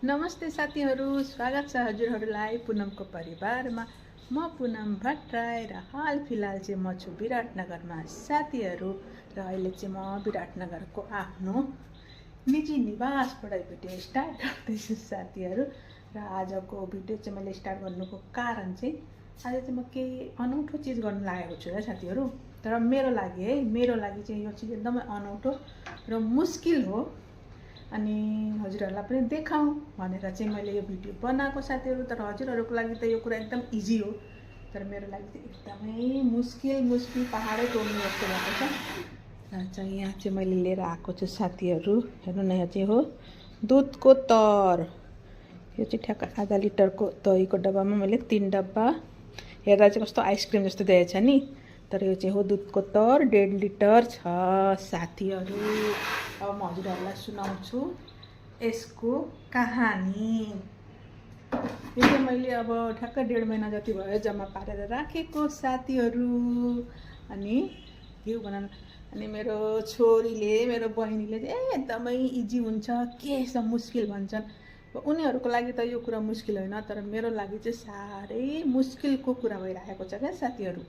नमस्ते साथीहरू, स्वागत छ हजुरहरूलाई पुनमको परिवारमा। म पुनम भट्टराई र हाल फिलहाल चाहिँ म छु विराटनगरमा साथीहरू। र अहिले चाहिँ म विराटनगरको आफ्नो निजी निवासबाट भिडियो स्टार्ट गर्दैछु साथीहरू। र आजको भिडियो चाहिँ मैले स्टार्ट गर्नुको कारण चाहिँ आज चाहिँ म केही अनौठो चिज गर्न लागेको छु है साथीहरू। तर मेरो लागि चाहिँ यो चिज एकदमै अनौठो र मुस्किल हो अनि हजुरहरूलाई पनि देखाउँ भनेर चाहिँ मैले यो भिडियो बनाएको साथीहरू। तर हजुरहरूको लागि त यो कुरा एकदम इजी हो, तर मेरो लागि चाहिँ एकदमै मुस्किल पहाडै तोड्नु जस्तो भएको छ। र चाहिँ यहाँ चाहिँ मैले लिएर आएको छु साथीहरू। हेर्नु न, यहाँ चाहिँ हो दुधको तर। यो चाहिँ ठ्याक्क आधा लिटरको दहीको डब्बामा मैले 3 डब्बा, हेर्दा चाहिँ कस्तो आइसक्रिम जस्तो देखेको छ नि, तर यो चाहिँ हो दुधको तर 1.5 लिटर छ साथीहरू। अब म हजुरहरूलाई सुनाउँछु यसको कहानी। यो चाहिँ मैले अब ठ्याक्क 1.5 महिना जति भयो जम्मा पारेर राखेको साथीहरू। अनि घिउ बनाउन, अनि मेरो छोरीले मेरो बहिनीले चाहिँ एकदमै इजी हुन्छ, के छ मुस्किल भन्छन्। उनीहरूको लागि त यो कुरा मुस्किल होइन, तर मेरो लागि चाहिँ साह्रै मुस्किलको कुरा भइरहेको छ क्या साथीहरू।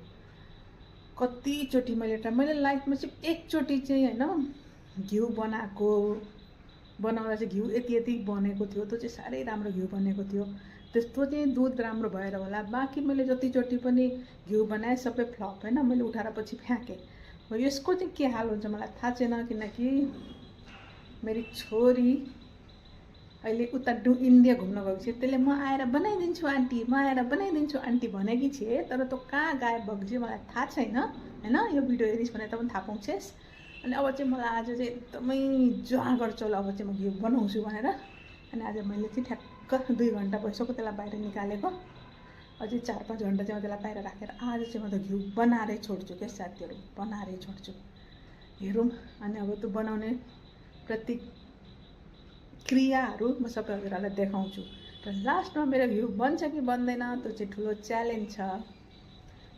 कतिचोटि मैले लाइफमा चाहिँ एकचोटि चाहिँ होइन घिउ बनाउँदा चाहिँ घिउ यति बनेको थियो। त्यो चाहिँ साह्रै राम्रो घिउ बनेको थियो। त्यस्तो चाहिँ दुध राम्रो भएर होला। बाँकी मैले जतिचोटि पनि घिउ बनाएँ सबै फ्लप होइन, मैले उठाएर पछि फ्याँकेँ। हो यसको चाहिँ के हाल हुन्छ मलाई थाहा छैन, किनकि मेरी छोरी अहिले उता इन्डिया घुम्न गएको छ। त्यसले म आएर बनाइदिन्छु आन्टी भनेकी थिएँ, तर त्यो कहाँ गायब भएको चाहिँ मलाई थाहा छैन होइन। यो भिडियो हेरिस् भने त पनि थाहा पाउँछस्। अनि अब चाहिँ मलाई आज चाहिँ एकदमै जाँगर चल्यो, अब चाहिँ म घिउ बनाउँछु भनेर। अनि आज मैले चाहिँ ठ्याक्क 2 घन्टा भइसक्यो त्यसलाई बाहिर निकालेको। अझै 4-5 घन्टा चाहिँ म त्यसलाई बाहिर राखेर आज चाहिँ म त घिउ बनाएरै छोड्छु क्या साथीहरू, बनाएरै छोड्छु। हेरौँ अनि अब त्यो बनाउने प्रतिक्रियाहरू म सबै हजुरहरूलाई देखाउँछु। र लास्टमा मेरो घिउ बन्छ कि बन्दैन त्यो चाहिँ ठुलो च्यालेन्ज छ।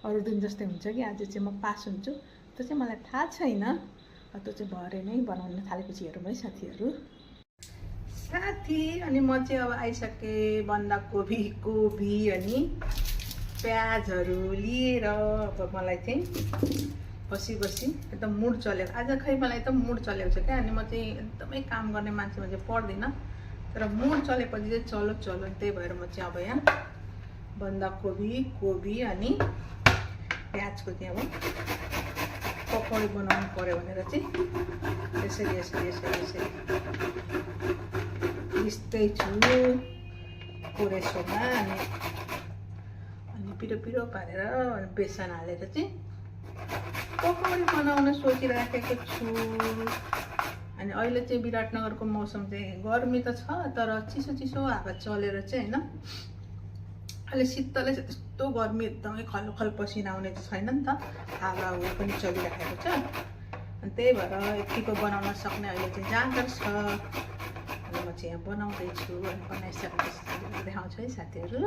अरू दिन जस्तै हुन्छ कि आज चाहिँ म पास हुन्छु त्यो चाहिँ मलाई थाहा छैन। त्यो चाहिँ भरे नै बनाउन थालेपछि हेरौँ है साथीहरू। अनि म चाहिँ अब आइसकेँ बन्दाकोपी अनि प्याजहरू लिएर। अब मलाई चाहिँ बसी एकदम मुड चलेको आज, खै मलाई एकदम मुड चलेको छ क्या। अनि म चाहिँ एकदमै काम गर्ने मान्छेमा चाहिँ पर्दिनँ, तर मुड चलेपछि चाहिँ चलो। त्यही भएर म चाहिँ अब यहाँ बन्दाकोपी अनि प्याजको चाहिँ अब पकौडी बनाउनु पर्यो भनेर चाहिँ यसरी पिस्दैछु कोरेसोमा। अनि पिरो पारेर बेसन हालेर चाहिँ पकौडी बनाउन सोचिराखेको छु। अनि अहिले चाहिँ विराटनगरको मौसम चाहिँ गर्मी त छ, तर चिसो हावा चलेर चाहिँ होइन अहिले शीतलै छ। त्यस्तो गर्मी एकदमै खलखल पसिना आउने चाहिँ छैन नि त, हावा पनि चलिराखेको छ। अनि त्यही भएर यतिको बनाउन सक्ने अहिले चाहिँ जाँगर छ। अनि म चाहिँ यहाँ बनाउँदैछु। अनि बनाइसकेपछि देखाउँछु है साथीहरू।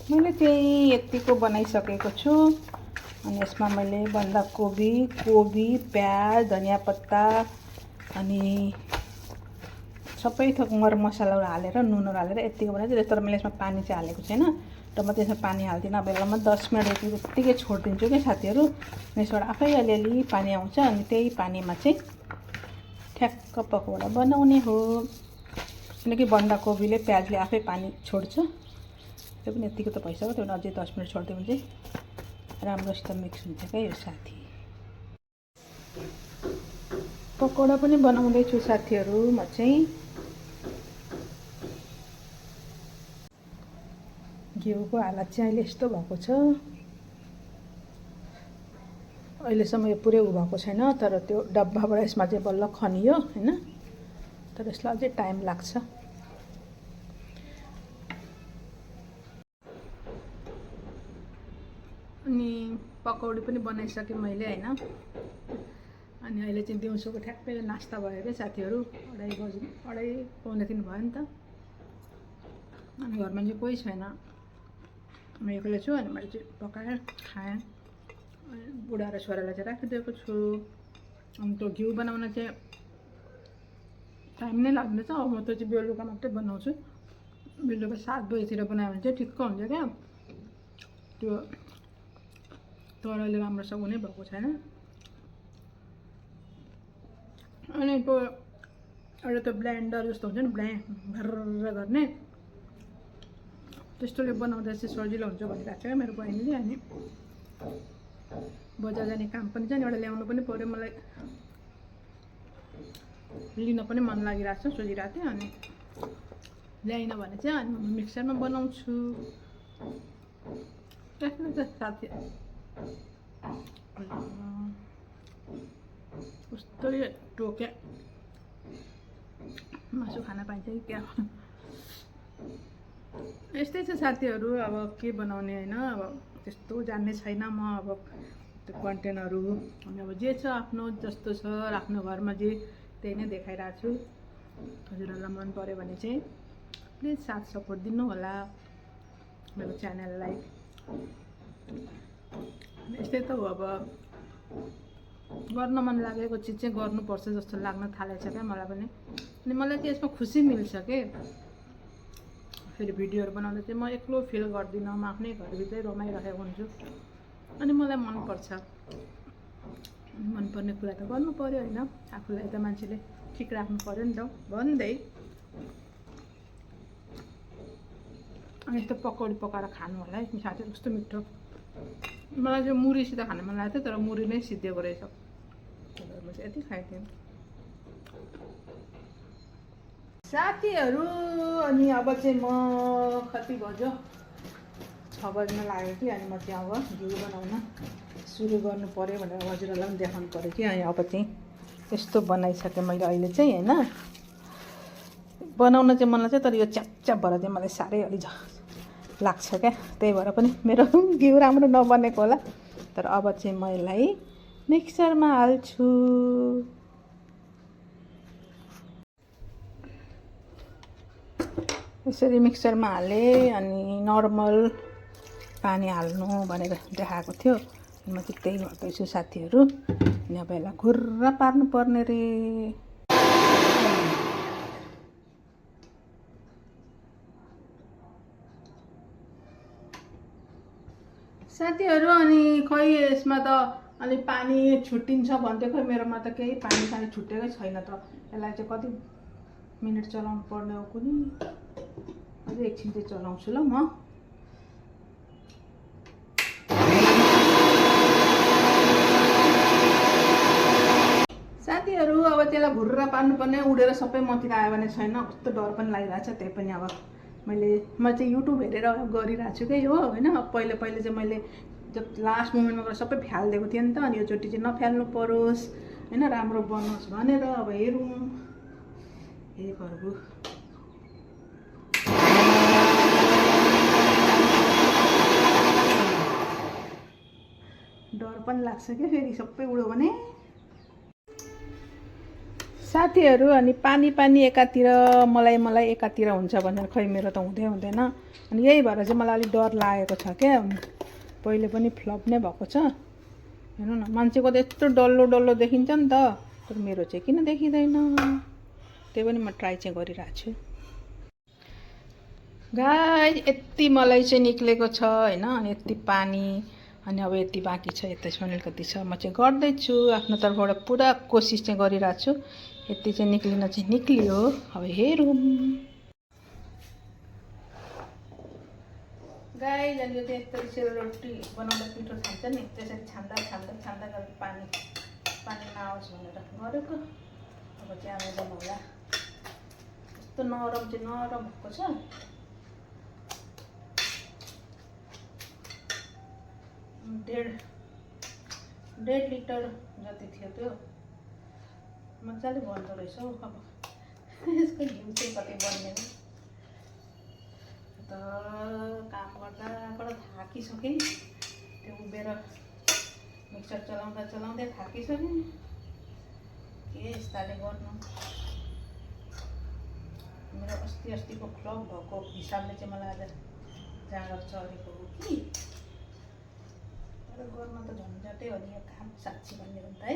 मैले चाहिँ यतिको बनाइसकेको छु। अनि यसमा मैले बन्दाकोपी, प्याज, धनियाँ पत्ता अनि सबै थोक मर मसलाहरू हालेर नुनहरू हालेर यतिको बनाइदिन्छु। तर मैले यसमा पानी चाहिँ हालेको छैन, र म त्यसमा पानी हाल्दिनँ। अब यसलाई म 10 मिनट यतिकै छोडिदिन्छु क्या साथीहरू। यसबाट आफै अलिअलि पानी आउँछ, अनि त्यही पानीमा चाहिँ ठ्याक्क पकौडा बनाउने हो। किनकि बन्दाकोपीले प्याजले आफै पानी छोड्छ। त्यो पनि यतिको त भइसक्यो, त्यो पनि अझै 10 मिनट छोडिदियो भने चाहिँ राम्रोसित मिक्स हुन्छ क्या यो साथी। पकौडा पनि बनाउँदैछु साथीहरू म चाहिँ। घिउको हालत चाहिँ अहिले यस्तो भएको छ। अहिलेसम्म यो पुरै भएको छैन, तर त्यो डब्बाबाट यसमा चाहिँ बल्ल खनियो होइन। तर यसलाई अझै टाइम लाग्छ। अनि पकौडी पनि बनाइसकेँ मैले होइन। अनि अहिले चाहिँ दिउँसोको ठ्याक्कै नास्ता भयो क्या साथीहरू। 2:30-3 भयो नि त। अनि घरमा चाहिँ कोही छैन, म एक्लै छु। अनि मैले चाहिँ पकाएर खाएँ। बुढा र छोरालाई चाहिँ राखिदिएको छु। अनि त्यो घिउ बनाउन चाहिँ टाइम नै लाग्दैछ। अब म त चाहिँ बेलुका मात्रै बनाउँछु। बेलुका 7 बजीतिर बनायो भने चाहिँ ठिक्क हुन्छ क्या। त्यो तर अहिले राम्रोसँग हुनै भएको छैन। अनि त्यो एउटा त्यो ब्लेन्डर जस्तो हुन्छ नि, भर्र गर्ने, त्यस्तोले बनाउँदा चाहिँ सजिलो हुन्छ भनिरहेको छ क्या मेरो बहिनीले। अनि बजार जाने काम पनि छ नि, एउटा ल्याउनु पनि पऱ्यो। मलाई लिन पनि मन लागिरहेको छ, सोचिरहेको थिएँ। अनि ल्याइन भने चाहिँ अनि म मिक्सरमा बनाउँछु। त्यसमा चाहिँ साथी कस्तो टोके मासु खान पाइन्छ कि क्या। यस्तै छ साथीहरू, अब के बनाउने होइन। अब त्यस्तो जान्ने छैन म। अब त्यो कन्टेन्टहरू अनि अब जे छ आफ्नो जस्तो छ आफ्नो घरमा जे त्यही नै देखाइरहेको छु। हजुरहरूलाई मन पऱ्यो भने चाहिँ प्लिज साथ सपोर्ट दिनु होला मेरो च्यानललाई। यस्तै त हो, अब गर्न मन लागेको चिज चाहिँ गर्नुपर्छ जस्तो लाग्न थालेको छ क्या मलाई पनि। अनि मलाई चाहिँ यसमा खुसी मिल्छ के। फेरि भिडियोहरू बनाउँदा चाहिँ म एक्लो फिल गर्दिनँ, म आफ्नै घरभित्रै रमाइरहेको हुन्छु। अनि मलाई मनपर्छ। मनपर्ने कुरा त गर्नु पऱ्यो होइन। आफूलाई त मान्छेले ठिक राख्नु पऱ्यो नि त भन्दै। अनि यस्तो पकौडी पकाएर खानु होला है साथीहरू, कस्तो मिठो। मलाई चाहिँ मुरीसित खान मन लागेको थियो, तर मुरी नै सिद्धिएको रहेछ। म चाहिँ यति खाइदिएँ साथीहरू। अनि अब चाहिँ म कति बज्यो, 6 बज्न लाग्यो कि। अनि म चाहिँ अब घिउ बनाउन सुरु गर्नु पऱ्यो भनेर हजुरहरूलाई पनि देखाउनु पऱ्यो कि। अनि अब चाहिँ यस्तो बनाइसकेँ मैले अहिले चाहिँ होइन। बनाउन चाहिँ मन लाग्छ, तर यो च्याप भएर चाहिँ मलाई साह्रै अलि लाग्छ क्या। त्यही भएर पनि मेरो घिउ राम्रो नबनेको होला। तर अब चाहिँ म यसलाई मिक्सरमा हाल्छु। यसरी मिक्सरमा हालेँ। अनि नर्मल पानी हाल्नु भनेर देखाएको थियो। म चाहिँ त्यही गर्दैछु साथीहरू। अनि अब यसलाई घुर्रा पार्नु पर्ने रे। साथीहरू अनि खै यसमा त अलि पानी छुट्टिन्छ भन्थ्यो, खै मेरोमा त केही पानी छुट्टेकै छैन त। यसलाई चाहिँ कति मिनट चलाउनु पर्ने हो कुनि। अझै एकछिन चाहिँ चलाउँछु ल म। साथीहरू अब त्यसलाई घुर्रा पार्नुपर्ने, उडेर सबै मतिर आयो भने छैन, कस्तो डर पनि लागिरहेको छ। त्यही पनि अब म चाहिँ युट्युब हेरेर गरिरहेको छु कि हो होइन। अब पहिले चाहिँ मैले जब लास्ट मोमेन्टमा गएर सबै फ्यालिदिएको थिएँ नि त। अनि योचोटि चाहिँ नफ्याल्नु परोस् होइन, राम्रो बनोस् भनेर अब हेरौँ। हे प्रभु, डर पनि लाग्छ क्या फेरि सबै उड्यो भने। साथीहरू अनि पानी एकातिर मलाई एकातिर हुन्छ भनेर खै मेरो त हुँदैन। अनि यही भएर चाहिँ मलाई अलिक डर लागेको छ क्या। पहिले पनि फ्लप नै भएको छ। हेर्नु न, मान्छेको त यस्तो डल्लो देखिन्छ नि त, तर मेरो चाहिँ किन देखिँदैन। त्यही पनि म ट्राई चाहिँ गरिरहेको छु। गाइस यति मलाई चाहिँ निक्लेको छ होइन। अनि यति पानी, अनि अब यति बाँकी छ, यतिसम्म अलिकति छ। म चाहिँ गर्दैछु आफ्नो तर्फबाट पुरा कोसिस चाहिँ गरिरहेको छु। यति चाहिँ निक्लिन चाहिँ निक्लियो। अब हेरौँ गाइस। अनि यो चाहिँ यस्तो सेलरोटी बनाउँदा पिठो छान्छ नि, त्यसरी छान्दा गरेर पानी नआओस् भनेर गरेको। अब चाहिँ आउँदैन होला। यस्तो नरम भएको छ। 1.5 लिटर जति थियो त्यो। मजाले बन्द रहेछ हौ। अब यसको घिउ चाहिँ कति बन्ने हो त। काम गर्दा थाकिसकेँ। त्यो उभिएर मिक्सर चलाउँदै थाकिसकेँ। के यस्ताले गर्नु। मेरो अस्तिको फ्लप भएको हिसाबले चाहिँ मलाई आज जाँगर चलेको हो कि। तर गर्न त झन्झटै हो नि यो काम, साँच्ची भन्ने हो नि त है।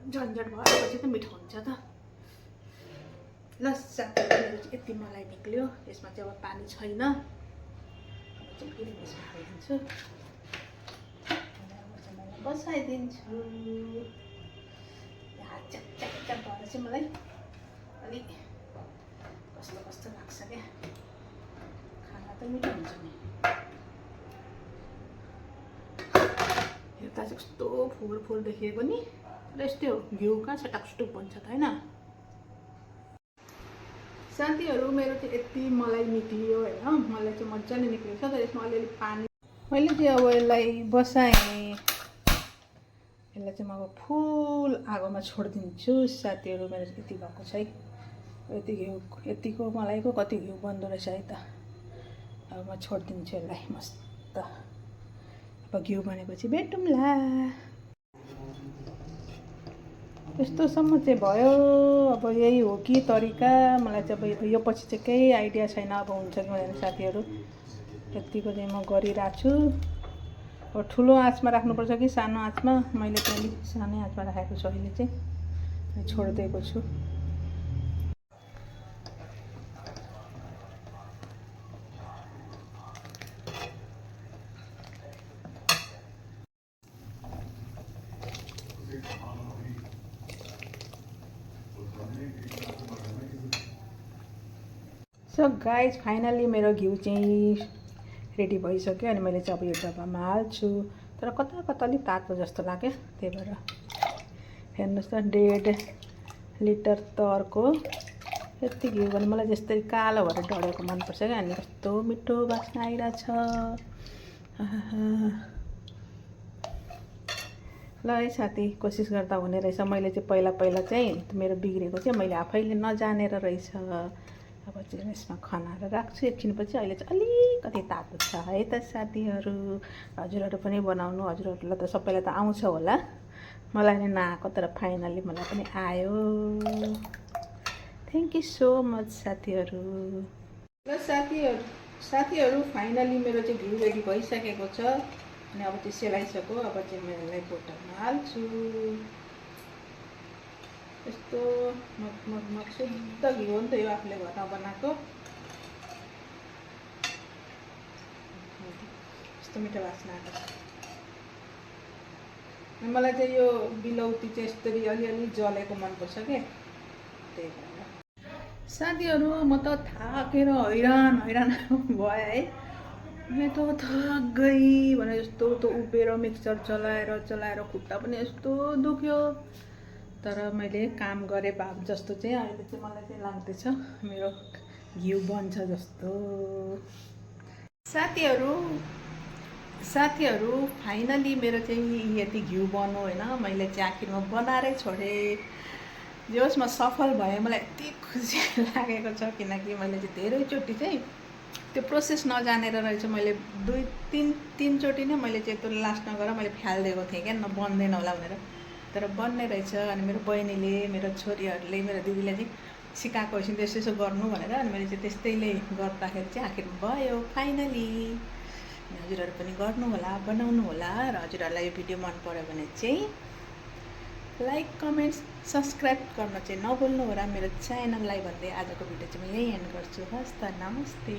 झन्झट भएपछि त मिठो हुन्छ त। ल साथीहरू यति मलाई निक्ल्यो, यसमा चाहिँ अब पानी छैन। अब चाहिँ फेरि यसमा हालिदिन्छु, मैले बसाइदिन्छु। हात च्याप भएर चाहिँ मलाई अलिक कस्तो कस्तो लाग्छ क्या, खाना त मिठो हुन्छ नि। हेर्दा चाहिँ कस्तो फुल देखिएको नि, र यस्तै हो, घिउ कहाँ छटाकछुटुक बन्छ त होइन। साथीहरू मेरो चाहिँ यति मलाई निक्लियो होइन, मलाई चाहिँ मजाले निक्लियो छ। तर यसमा अलिअलि पानी मैले चाहिँ अब यसलाई बसाएँ, यसलाई चाहिँ म अब फुल आगोमा छोडिदिन्छु। साथीहरू मेरो यति भएको छ है, यति घिउ, यतिको मलाई पो कति घिउ बन्दो रहेछ है त। अब म छोडिदिन्छु यसलाई मस्त। अब घिउ बनेपछि भेटौँला। यस्तोसम्म चाहिँ भयो। अब यही हो कि तरिका, मलाई चाहिँ अब यो पछि चाहिँ केही आइडिया छैन अब हुन्छ कि हुँदैन। साथीहरू यतिको चाहिँ म गरिरहेको छु। अब ठुलो आँचमा राख्नुपर्छ कि सानो आँचमा, मैले चाहिँ अलिक सानै आँचमा राखेको छु अहिले चाहिँ, छोडिदिएको छु। सो गाइज फाइनली मेरो घिउ चाहिँ रेडी भइसक्यो। अनि मैले चाहिँ अब यो डब्बामा हाल्छु। तर कता कता अलिक तातो जस्तो लाग्यो, त्यही भएर हेर्नुहोस् त 1.5 लिटर तर्को यति घिउ भने मलाई जस्तै कालो भएर डढेको मनपर्छ क्या। अनि कस्तो मिठो बास्ना आइरहेछ। ल है साथी, कोसिस गर्दा हुने रहेछ। मैले चाहिँ पहिला चाहिँ मेरो बिग्रेको चाहिँ मैले आफैले नजानेर रहेछ। अब चाहिँ यसमा खनाएर राख्छु एकछिनपछि। अहिले चाहिँ अलिकति तातो छ है त साथीहरू। हजुरहरू पनि बनाउनु, हजुरहरूलाई त सबैलाई त आउँछ होला, मलाई नै नआएको, तर फाइनली मलाई पनि आयो। थ्याङ्क यू सो मच साथीहरू। ल साथीहरू फाइनली मेरो चाहिँ घिउ रेडी भइसकेको छ। अनि अब चाहिँ सेलाइसक्यो। अब चाहिँ म यसलाई बोतलमा हाल्छु। यस्तो मग शुद्ध घिउ हो नि त यो, आफूले घरमा बनाएको। यस्तो मिठो बास्ना आएको छ। मलाई चाहिँ यो बिलौती चाहिँ यस्तरी अलिअलि जलेको मनपर्छ क्या, त्यही भएर। साथीहरू म त थाकेर हैरान भएँ है। मैं त थक गई भने जस्तो त उभिएर मिक्सर चलाएर खुट्टा पनि यस्तो दुख्यो। तर मैले काम गरेँ बाप जस्तो चाहिँ अहिले चाहिँ मलाई चाहिँ लाग्दैछ मेरो घिउ बन्छ जस्तो। साथीहरू फाइनली मेरो चाहिँ यति घिउ बन्यो होइन। मैले चाहिँ आखिरमा बनाएरै छोडेँ। जे होस् म सफल भएँ, मलाई यति खुसी लागेको छ। किनकि मैले चाहिँ धेरैचोटि चाहिँ त्यो प्रोसेस नजानेर रहेछ। मैले 2-3 चोटि नै मैले चाहिँ त्यो लास्ट नगरेर मैले फ्यालिदिएको थिएँ क्या, बन्दैन होला भनेर। तर बन्ने रहेछ। अनि मेरो बहिनीले, मेरो छोरीहरूले, मेरो दिदीले चाहिँ सिकाएको होइन त्यसो गर्नु भनेर। अनि मैले चाहिँ त्यस्तैले गर्दाखेरि चाहिँ आखिरमा भयो फाइनली। हजुरहरू पनि गर्नु होला, बनाउनु होला। र हजुरहरूलाई यो भिडियो मन पर्यो भने चाहिँ लाइक, कमेन्ट, सब्सक्राइब गर्न चाहिँ नभुल्नु होला मेरो च्यानललाई भन्दै आजको भिडियो चाहिँ म यही एन्ड गर्छु। हस् त, नमस्ते।